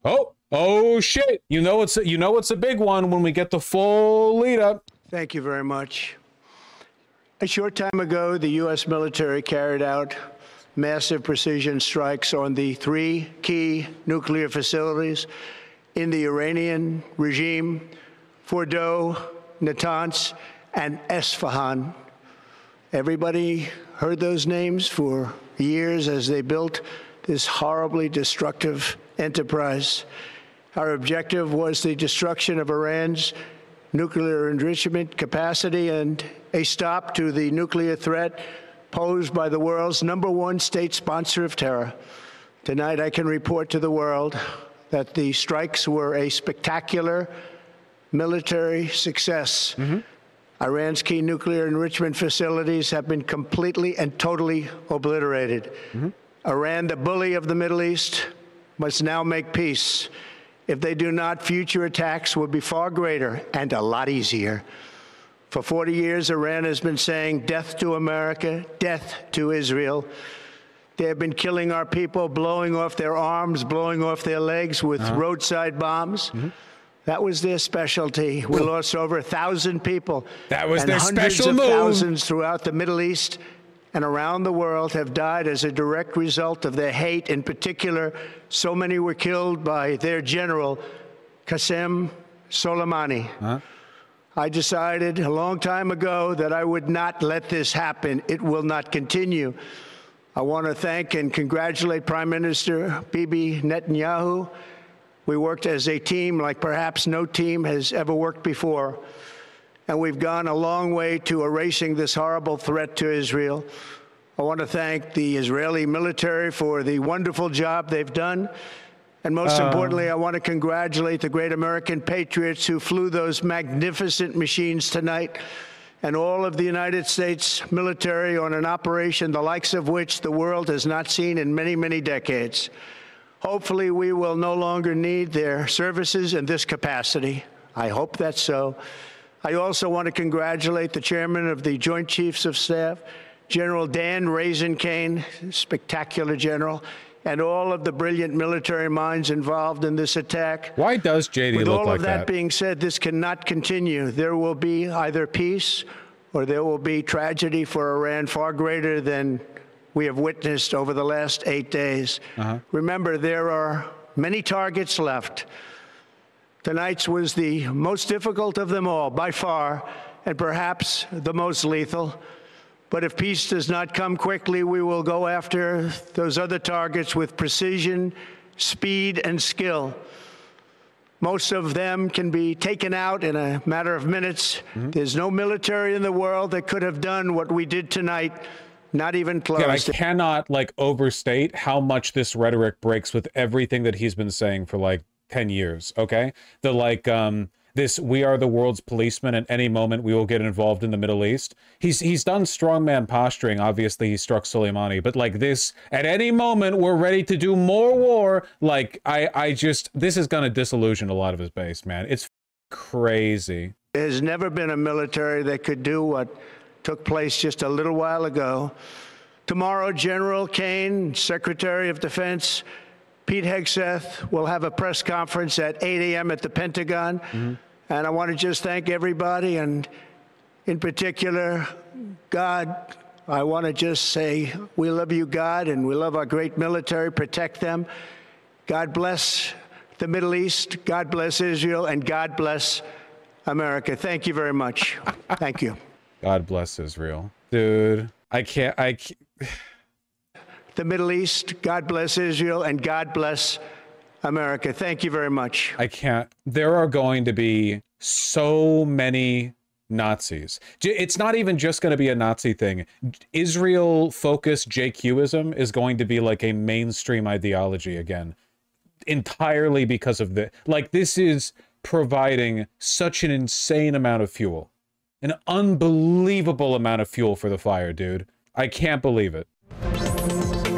Oh shit. You know it's a big one when we get the full lead up. Thank you very much. A short time ago, the U.S. military carried out massive precision strikes on the 3 key nuclear facilities in the Iranian regime: Fordow, Natanz, and Esfahan. Everybody heard those names for years as they built this horribly destructive enterprise. Our objective was the destruction of Iran's nuclear enrichment capacity and a stop to the nuclear threat posed by the world's #1 state sponsor of terror. Tonight, I can report to the world that the strikes were a spectacular military success. Iran's key nuclear enrichment facilities have been completely and totally obliterated. Iran, the bully of the Middle East, must now make peace. If they do not, future attacks will be far greater and a lot easier. For 40 years, Iran has been saying death to America, death to Israel. They have been killing our people, blowing off their arms, blowing off their legs with roadside bombs. That was their specialty. We lost over 1,000 people. That was and their special move. Hundreds of thousands throughout the Middle East and around the world have died as a direct result of their hate. In particular, so many were killed by their general, Qasem Soleimani. I decided a long time ago that I would not let this happen. It will not continue. I want to thank and congratulate Prime Minister Bibi Netanyahu. We worked as a team like perhaps no team has ever worked before. And we've gone a long way to erasing this horrible threat to Israel. I want to thank the Israeli military for the wonderful job they've done. And most importantly, I want to congratulate the great American patriots who flew those magnificent machines tonight, and all of the United States military on an operation the likes of which the world has not seen in many, many decades. Hopefully, we will no longer need their services in this capacity. I hope that's so. I also want to congratulate the chairman of the Joint Chiefs of Staff, General Dan Raisin-Kane, spectacular general, and all of the brilliant military minds involved in this attack. Why does JD look like that? With all of that being said, this cannot continue. There will be either peace or there will be tragedy for Iran far greater than we have witnessed over the last 8 days. Remember, there are many targets left. Tonight's was the most difficult of them all, by far, and perhaps the most lethal. But if peace does not come quickly, we will go after those other targets with precision, speed, and skill. Most of them can be taken out in a matter of minutes. There's no military in the world that could have done what we did tonight, not even close. I cannot, like, overstate how much this rhetoric breaks with everything that he's been saying for, like, 10 years, okay? The, like, this, we are the world's policemen, at any moment we will get involved in the Middle East. He's done strongman posturing. Obviously, he struck Soleimani, but, like, this, at any moment, we're ready to do more war. Like, I just, this is going to disillusion a lot of his base, man. It's crazy. There's never been a military that could do what took place just a little while ago. Tomorrow, General Kane, Secretary of Defense Pete Hegseth will have a press conference at 8 a.m. at the Pentagon. And I want to just thank everybody, and in particular, God. I want to just say, we love you, God, and we love our great military. Protect them. God bless the Middle East. God bless Israel, and God bless America. Thank you very much. Thank you. God bless Israel. Dude, I can't. The Middle East, God bless Israel, and God bless America. Thank you very much. I can't. There are going to be so many Nazis. It's not even just going to be a Nazi thing. Israel-focused JQism is going to be like a mainstream ideology again, entirely because of the, like, this is providing such an insane amount of fuel, an unbelievable amount of fuel for the fire, dude. I can't believe it.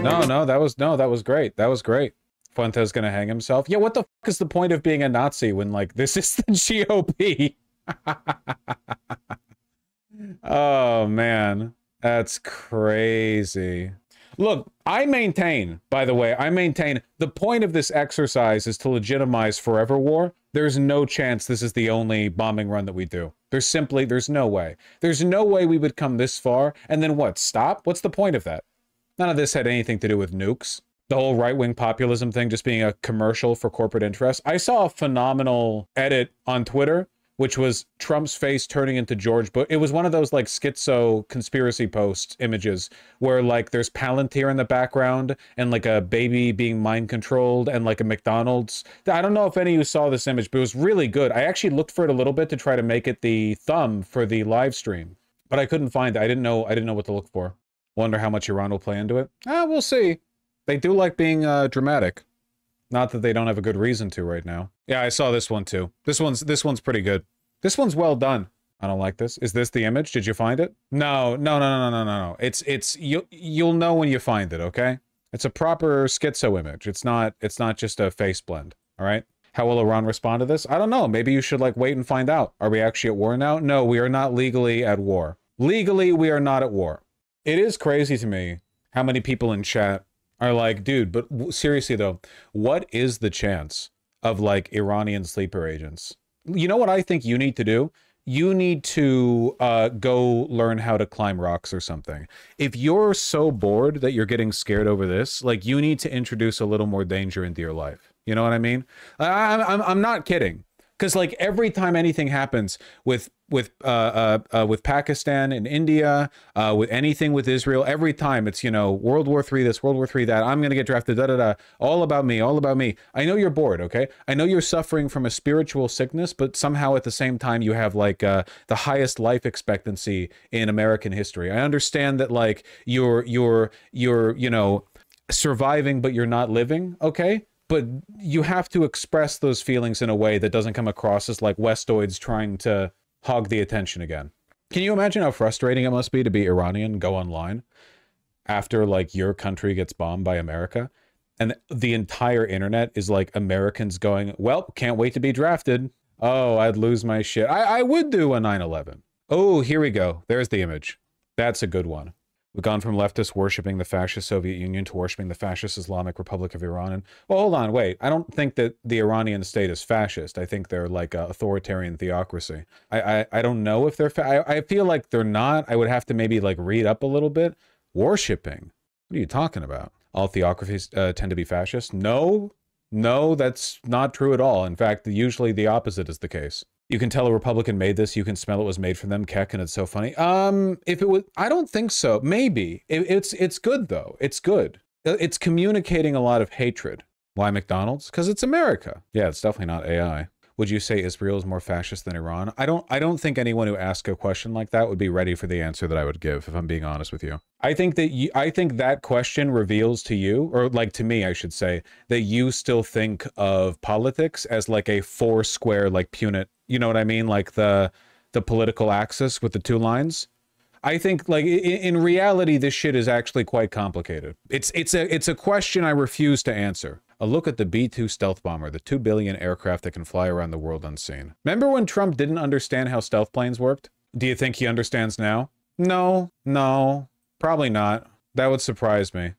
No, that was great. That was great. Fuentes gonna hang himself. Yeah, what the fuck is the point of being a Nazi when, like, this is the GOP? Oh, man. That's crazy. Look, I maintain, by the way, the point of this exercise is to legitimize forever war. There's no chance this is the only bombing run that we do. There's no way. There's no way we would come this far and then what, stop? What's the point of that? None of this had anything to do with nukes. The whole right-wing populism thing just being a commercial for corporate interests. I saw a phenomenal edit on Twitter, which was Trump's face turning into George Bush. It was one of those like schizo conspiracy post images where like there's Palantir in the background and like a baby being mind controlled and like a McDonald's. I don't know if any of you saw this image, but it was really good. I actually looked for it a little bit to try to make it the thumb for the live stream, but I couldn't find it. I didn't know what to look for. Wonder how much Iran will play into it. We'll see. They do like being dramatic. Not that they don't have a good reason to right now. Yeah, I saw this one too. This one's pretty good. This one's well done. I don't like this. Is this the image? Did you find it? No. It's you'll know when you find it, okay? It's a proper schizo image. It's not just a face blend, all right? How will Iran respond to this? I don't know. Maybe you should like wait and find out. Are we actually at war now? No, we are not legally at war. Legally, we are not at war. It is crazy to me how many people in chat are like, dude, but seriously though, what is the chance of like Iranian sleeper agents? You know what I think you need to do? You need to go learn how to climb rocks or something. If you're so bored that you're getting scared over this, like you need to introduce a little more danger into your life. You know what I mean? I'm not kidding. Because like every time anything happens with Pakistan and India, with anything with Israel, every time it's, you know, World War III this, World War III that, I'm gonna get drafted, all about me, all about me. I know you're bored, okay? I know you're suffering from a spiritual sickness, but somehow at the same time you have like the highest life expectancy in American history. I understand that like you're you know, surviving, but you're not living, okay? But you have to express those feelings in a way that doesn't come across as like Westoids trying to hog the attention again. Can you imagine how frustrating it must be to be Iranian and go online after like your country gets bombed by America and the entire internet is like Americans going, well, can't wait to be drafted. Oh, I'd lose my shit. I would do a 9/11. Oh, here we go. There's the image. That's a good one. We've gone from leftists worshiping the fascist Soviet Union to worshiping the fascist Islamic Republic of Iran. And, well, hold on, wait. I don't think that the Iranian state is fascist. I think they're like an authoritarian theocracy. I don't know if they're... I feel like they're not. I would have to maybe like read up a little bit. Worshipping? What are you talking about? All theocracies tend to be fascist? No, that's not true at all. In fact, usually the opposite is the case. You can tell a Republican made this. You can smell it was made from them. Keck, and it's so funny. If it was, I don't think so. Maybe it's good though. It's good. It's communicating a lot of hatred. Why McDonald's? Because it's America. Yeah, it's definitely not AI. Would you say Israel is more fascist than Iran? I don't think anyone who asks a question like that would be ready for the answer that I would give, if I'm being honest with you. I think that question reveals to you, or like to me, I should say, that you still think of politics as like a four square, like punit, you know what I mean? Like the political axis with the two lines. I think like in reality, this shit is actually quite complicated. It's a question I refuse to answer. A look at the B-2 stealth bomber, the 2 billion aircraft that can fly around the world unseen. Remember when Trump didn't understand how stealth planes worked? Do you think he understands now? No, probably not. That would surprise me.